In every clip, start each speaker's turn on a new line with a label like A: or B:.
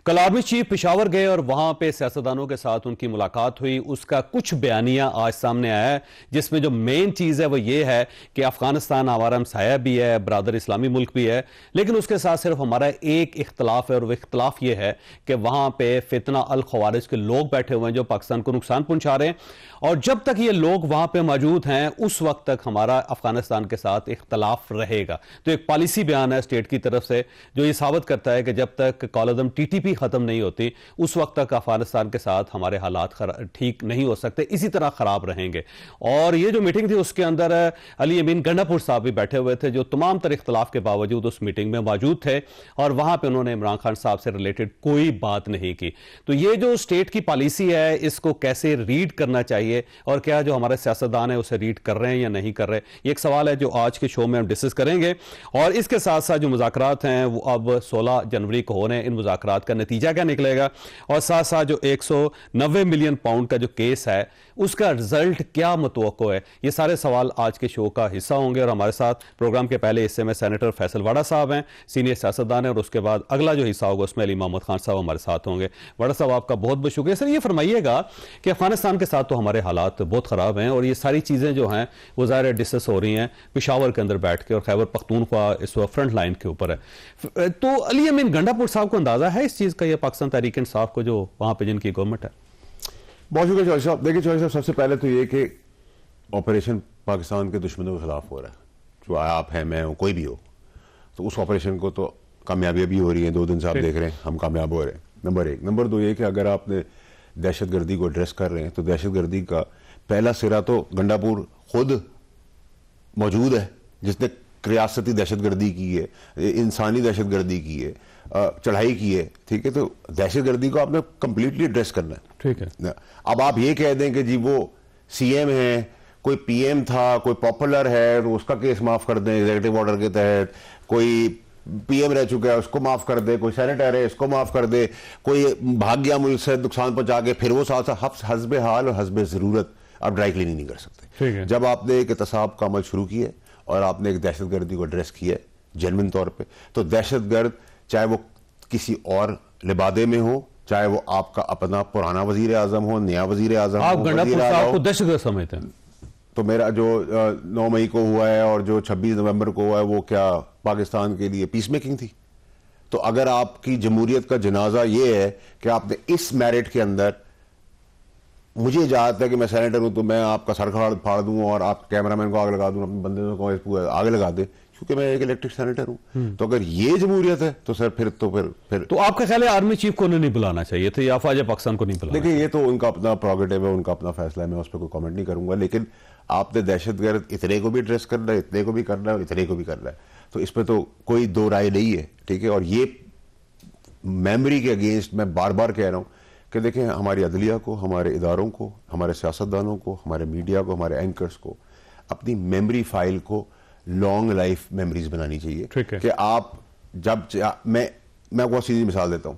A: कल army chief Peshawar गए और वहां पे सियासतदानों के साथ उनकी मुलाकात हुई। उसका कुछ बयानिया आज सामने आया है, जिसमें जो मेन चीज है वो ये है कि अफगानिस्तान हमारा हमसाया भी है, बरादर इस्लामी मुल्क भी है, लेकिन उसके साथ सिर्फ हमारा एक इख्तलाफ है और वह इख्तलाफ ये है कि वहां पे फितना अल खवारिज के लोग बैठे हुए हैं जो पाकिस्तान को नुकसान पहुंचा रहे हैं, और जब तक ये लोग वहां पे मौजूद हैं उस वक्त तक हमारा अफगानिस्तान के साथ इख्तलाफ रहेगा। तो एक पॉलिसी बयान है स्टेट की तरफ से जो ये साबित करता है कि जब तक कॉलम टीटीपी खत्म नहीं होती उस वक्त तक अफगानिस्तान के साथ हमारे हालात ठीक नहीं हो सकते, इसी तरह खराब रहेंगे। और ये जो मीटिंग थी उसके अंदर अली अमीन गंडापुर साहब भी बैठे हुए थे जो तमाम तर इख्तलाफ के बावजूद उस मीटिंग में मौजूद थे, और वहां पर उन्होंने इमरान खान साहब से रिलेटेड कोई बात नहीं की। तो ये जो स्टेट की पॉलिसी है इसको कैसे रीड करना चाहिए और क्या जो हमारे सियासतदान है उसे रीड कर रहे हैं या नहीं कर रहे, ये एक सवाल है जो आज के शो में हम डिस्कस करेंगे। और इसके साथ साथ जो मुज़ाकरात हैं वो अब 16 जनवरी को हो रहे हैं, इन मुज़ाकरात का नतीजा क्या निकलेगा, और साथ साथ जो 190 मिलियन पाउंड का जो केस है उसका रिजल्ट क्या मुतवक्को है, ये सारे सवाल आज के शो का हिस्सा होंगे। और हमारे साथ प्रोग्राम के पहले हिस्से में सेनेटर फैसल वाडा साहब हैं, सीनियर सियासतदान हैं, और उसके बाद अगला जो हिस्सा होगा उसमें अली मोहम्मद खान साहब हमारे साथ होंगे। वाडा साहब आपका बहुत बहुत शुक्रिया। सर ये फरमाइएगा कि अफगानिस्तान के साथ तो हमारे हालात बहुत ख़राब हैं और ये सारी चीज़ें जो हैं वो ज़ाहिर डिस्कस हो रही हैं पेशावर के अंदर बैठ के, और खैबर पख्तूनख्वा इस वक्त फ्रंट लाइन के ऊपर है। तो अली अमीन गंडापुर साहब को अंदाज़ा है इस चीज़ का, ये पाकिस्तान तहरीक इंसाफ को जो वहाँ पे जिनकी गवर्नमेंट है?
B: बहुत शुक्रिया चौधरी साहब। देखिए चौधरी साहब, सबसे पहले तो ये कि ऑपरेशन पाकिस्तान के दुश्मनों के खिलाफ हो रहा है, जो आप हैं मैं हूँ कोई भी हो, तो उस ऑपरेशन को तो कामयाबी भी हो रही है। 2 दिन से आप देख रहे हैं हम कामयाब हो रहे हैं, नंबर 1। नंबर 2 ये कि अगर आपने दहशतगर्दी को एड्रेस कर रहे हैं तो दहशतगर्दी का पहला सिरा तो गंडापुर खुद मौजूद है जिसने रियासती दहशतगर्दी की है, इंसानी दहशतगर्दी की है, चढ़ाई की है, ठीक है। तो दहशतगर्दी को आपने कंप्लीटली एड्रेस करना है, ठीक है। अब आप ये कह दें कि जी वो सीएम है, कोई पीएम था, कोई पॉपुलर है तो उसका केस माफ कर दें एग्जीक्यूटिव ऑर्डर के तहत, कोई पीएम रह चुका है उसको माफ कर दे, कोई सेनेटर है इसको माफ कर दे, कोई भाग गया मुल्क से नुकसान पहुंचा के फिर वो साथ हस्बे हाल और हस्बे जरूरत आप ड्राई क्लीनिंग नहीं कर सकते। जब आपने एक एहतसाब का अमल शुरू किया और आपने एक दहशतगर्दी को एड्रेस किया जेन्युइन तौर पे, तो दहशतगर्द चाहे वो किसी और लिबादे में हो, चाहे वो आपका अपना पुराना वजीर आजम हो, नया वजीर आजम हो,
A: दहशतगर्द समझते हैं।
B: तो मेरा जो 9 मई को हुआ है और जो 26 नवंबर को हुआ है वो क्या पाकिस्तान के लिए पीस मेकिंग थी? तो अगर आपकी जमहूरियत का जनाजा ये है कि आपने इस मेरिट के अंदर, मुझे इजाजत है कि मैं सेनेटर हूं तो मैं आपका सर फाड़ दूं और आप कैमरामैन को आग लगा दूं, अपने बंदे को आग लगा दे क्योंकि मैं एक इलेक्टेड सेनेटर हूं। तो अगर ये जमहूरियत है तो सर फिर तो
A: आपका ख्याल है आर्मी चीफ को नहीं बुलाना चाहिए था या फौज पाकिस्तान को नहीं बुलाना?
B: देखिए ये तो उनका अपना प्रोगेटिव है, उनका अपना फैसला है, मैं उस पर कोई कमेंट नहीं करूंगा। लेकिन आपने दहशतगर्द इतने को भी एड्रेस करना है, इतने को भी करना है और इतने को भी करना है, तो इस पर तो कोई दो राय नहीं है, ठीक है। और ये मेमोरी के अगेंस्ट मैं बार बार कह रहा हूं कि देखें हमारी अदलिया को, हमारे इदारों को, हमारे सियासतदानों को, हमारे मीडिया को, हमारे एंकर्स को अपनी मेमोरी फाइल को लॉन्ग लाइफ मेमोरीज बनानी चाहिए कि आप जब मैं आपको सीधी मिसाल देता हूं,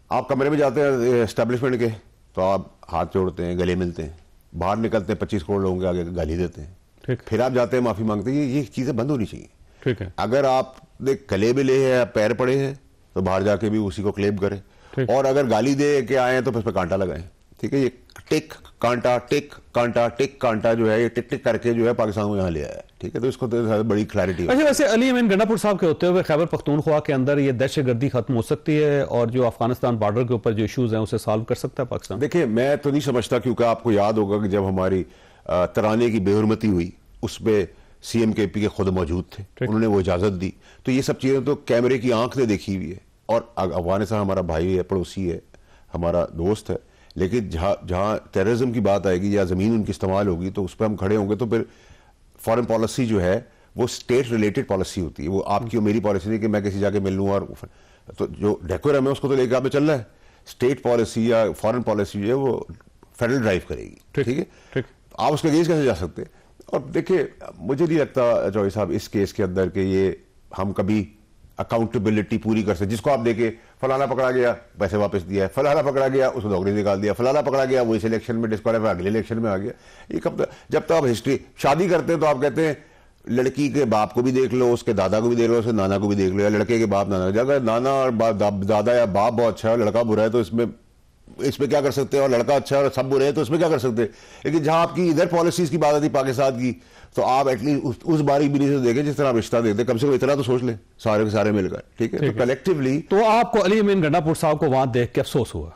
B: आप कमरे में जाते हैं एस्टेब्लिशमेंट के तो आप हाथ जोड़ते हैं, गले मिलते हैं, बाहर निकलते हैं 25 करोड़ लोगों के आगे गाली देते हैं, फिर आप जाते हैं माफी मांगते हैं। ये चीजें बंद होनी चाहिए, ठीक है। अगर आपने गले मिले हैं, पैर पड़े हैं तो बाहर जाके भी उसी को क्लेम करें, और अगर गाली दे के आए तो फिर पे कांटा लगाएं, ठीक है। ये टिक कांटा टिक कांटा टिक कांटा जो है ये टिक टिक करके जो है पाकिस्तान को यहाँ ले आया है, ठीक है। तो इसको तो बड़ी क्लैरिटी है।
A: अच्छा, वैसे अली अमीन गंडापुर साहब के होते हुए खैबर पख्तूनख्वा के अंदर ये दहशतगर्दी खत्म हो सकती है और जो अफगानिस्तान बॉर्डर के ऊपर जो इश्यूज हैं उसे सॉल्व कर सकता है पाकिस्तान?
B: देखिए मैं तो नहीं समझता, क्योंकि आपको याद होगा कि जब हमारी तराने की बेहुरमती हुई उसमें सीएम के पी के खुद मौजूद थे, उन्होंने वो इजाजत दी। तो ये सब चीजें तो कैमरे की आंख ने देखी हुई है, और अफगानिस्तान हमारा भाई है, पड़ोसी है, हमारा दोस्त है, लेकिन जहां टेररिज्म की बात आएगी या जमीन उनकी इस्तेमाल होगी तो उस पर हम खड़े होंगे। तो फिर फॉरेन पॉलिसी जो है वो स्टेट रिलेटेड पॉलिसी होती है, वो आपकी और मेरी पॉलिसी नहीं कि मैं किसी जाके मिल लूँ। और तो जो डेकोरम है उसको तो लेकर आपने चलना है, स्टेट पॉलिसी या फॉरेन पॉलिसी जो है वो फेडरल ड्राइव करेगी, ठीक है। आप उसके अगेंस्ट कैसे जा सकते? और देखिए मुझे नहीं लगता चौधरी साहब इस केस के अंदर के ये हम कभी अकाउंटेबिलिटी पूरी कर सकते। जिसको आप देखे फलाना पकड़ा गया पैसे वापस दिया है, फलाना पकड़ा गया उसको नौकरी निकाल दिया, फलाना पकड़ा गया वो इस इलेक्शन में डिस्क्वालीफाई अगले इलेक्शन में आ गया। ये कब तक? जब तक आप हिस्ट्री शादी करते हैं तो आप कहते हैं लड़की के बाप को भी देख लो, उसके दादा को भी देख लो, उसके नाना को भी देख लो, या लड़के के बाप नाना, अगर नाना और दादा या बाप बहुत अच्छा है और लड़का बुरा है तो इसमें क्या कर सकते हैं, और लड़का अच्छा है और सब बुरे हैं तो इसमें क्या कर सकते हैं। लेकिन जहां आपकी इधर पॉलिसीज की बात आती पाकिस्तान की, तो आप एटलीस्ट उस बारीक बिनी से देखें जिस तरह आप रिश्ता देखते, कम से कम इतना तो सोच ले सारे के सारे मिलकर, ठीक है। तो कलेक्टिवली
A: तो आपको अली अमीन गंडा पुर साहब को वहां देख के अफसोस हुआ?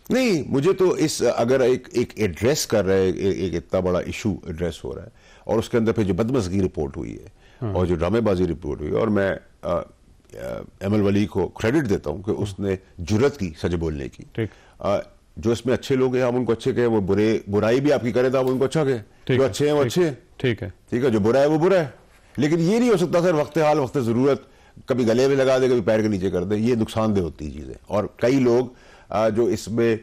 B: नहीं, मुझे तो इस अगर एक एड्रेस कर रहा है, एक इतना बड़ा इशू एड्रेस हो रहा है, और उसके अंदर फिर जो बदमज़गी रिपोर्ट हुई है और जो ड्रामेबाजी रिपोर्ट हुई है, और मैं एमल वली को क्रेडिट देता हूं कि उसने जुर्रत की सच बोलने की। जो इसमें अच्छे लोग हैं हम उनको अच्छे कहें, वो बुराई भी आपकी करें तो आप उनको अच्छा कहें। जो अच्छे हैं वो अच्छे हैं, ठीक है। जो बुरा है वो बुरा है। लेकिन ये नहीं हो सकता सर वक्त हाल वक्त ज़रूरत कभी गले में लगा दे, कभी पैर के नीचे कर दे। ये नुकसानदेह होती चीज़ें, और कई लोग जो इसमें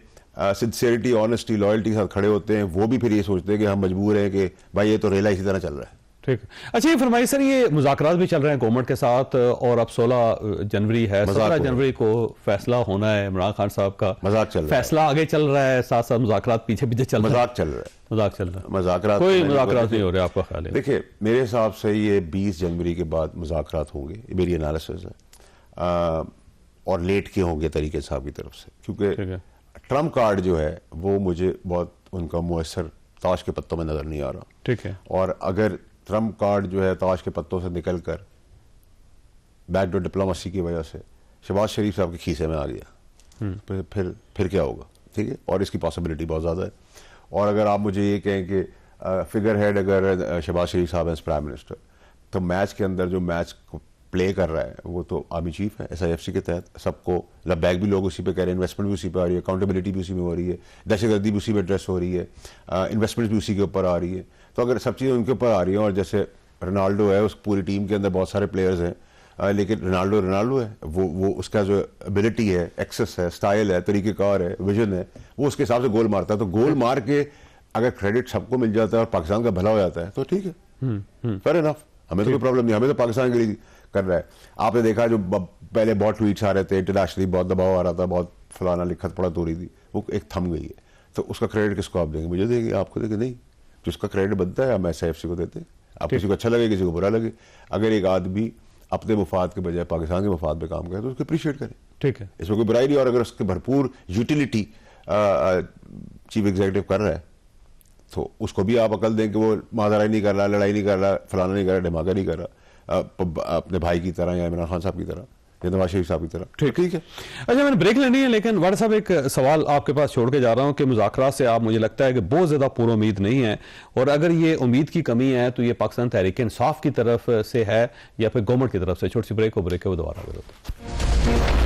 B: सिंसियरिटी, ऑनेस्टी, लॉयल्टी के साथ खड़े होते हैं, वो भी फिर ये सोचते हैं कि हम मजबूर हैं कि भाई ये तो रेला इसी तरह चल रहा है।
A: ठीक है। अच्छा, ये फरमाइए सर, ये मुज़ाकरात भी चल रहे हैं गवर्नमेंट के साथ, और अब 16 जनवरी है, 17 जनवरी को फैसला होना है इमरान खान साहब का।
B: मजाक चल रहा है,
A: फैसला आगे चल रहा है, साथ साथ मुज़ाकरात पीछे पीछे चल रहा है।
B: मजाक चल रहा है,
A: मजाक चल रहा है,
B: मजाकरात
A: कोई मुज़ाकरात नहीं हो रहे, आपका ख्याल है?
B: देखिए, मेरे हिसाब से ये 20 जनवरी के बाद मुज़ाकरात होंगे, मेरी एनालिसिस है, और लेट के होंगे तरीके साहब की तरफ से, क्योंकि ट्रम्प कार्ड जो है वो मुझे बहुत उनका मुयसर ताश के पत्तों में नजर नहीं आ रहा।
A: ठीक है। और
B: अगर ट्रम्प कार्ड जो है ताश के पत्तों से निकलकर बैकडोर डिप्लोमेसी की वजह से शहबाज शरीफ साहब के खीसे में आ गया, फिर क्या होगा, ठीक है। और इसकी पॉसिबिलिटी बहुत ज़्यादा है। और अगर आप मुझे ये कहें कि फिगर हेड अगर शहबाज शरीफ साहब एज प्राइम मिनिस्टर, तो मैच के अंदर जो मैच को प्ले कर रहा है वो तो आर्मी चीफ है SIFC के तहत, सबको लबैक भी लोग उसी पे कह रहे हैं, इन्वेस्टमेंट भी उसी पे आ रही है, अकाउंटेबिलिटी भी उसी में हो रही है, दहशतगर्दी भी उसी पे एड्रेस हो रही है, इन्वेस्टमेंट भी उसी के ऊपर आ रही है। तो अगर सब चीज़ें उनके ऊपर आ रही हैं, और जैसे रोनाल्डो है, उस पूरी टीम के अंदर बहुत सारे प्लेयर्स हैं, लेकिन रोनाल्डो है, वो उसका जो एबिलिटी है, एक्सेस है, स्टाइल है, तरीक़ेकार है, विजन है, वो उसके हिसाब से गोल मारता है। तो गोल मार के अगर क्रेडिट सबको मिल जाता है और पाकिस्तान का भला हो जाता है तो ठीक है, फेयर इनफ, हमें तो कोई प्रॉब्लम नहीं, हमें तो पाकिस्तान के लिए कर रहा है। आपने देखा जो पहले बहुत ट्वीट्स आ रहे थे, इंटरनेशनली बहुत दबाव आ रहा था, बहुत फलाना लिखत पढ़त हो रही थी, वो एक थम गई है। तो उसका क्रेडिट किसको आप देंगे? मुझे देंगे, आपको देंगे? नहीं, जिसका क्रेडिट बनता है हम SIFC को देते हैं। आप किसी को अच्छा लगे, किसी को बुरा लगे, अगर एक आदमी अपने मुफाद के बजाय पाकिस्तान के मुफाद पे काम करे तो उसको अप्रिशिएट करें, ठीक है, इसमें कोई बुराई नहीं। और अगर उसके भरपूर यूटिलिटी चीफ एग्जीक्यूटिव कर रहा है तो उसको भी आप अकल दें कि वो माजराई नहीं कर रहा, लड़ाई नहीं कर रहा, फलाना नहीं कर रहा, धमाका नहीं कर रहा, अपने भाई की तरह या इमरान खान साहब की तरह या नवाज शरीफ साहब की तरह। ठीक है।
A: अच्छा, मैंने ब्रेक लेनी है, लेकिन वाड़ साहब एक सवाल आपके पास छोड़ के जा रहा हूं कि मुज़ाकरात से आप, मुझे लगता है कि बहुत ज़्यादा पूरी उम्मीद नहीं है, और अगर ये उम्मीद की कमी है तो ये पाकिस्तान तहरीक इंसाफ की तरफ से है या फिर गवर्नमेंट की तरफ से? छोटी सी ब्रेक हो, ब्रेक है वो दोबारा करो।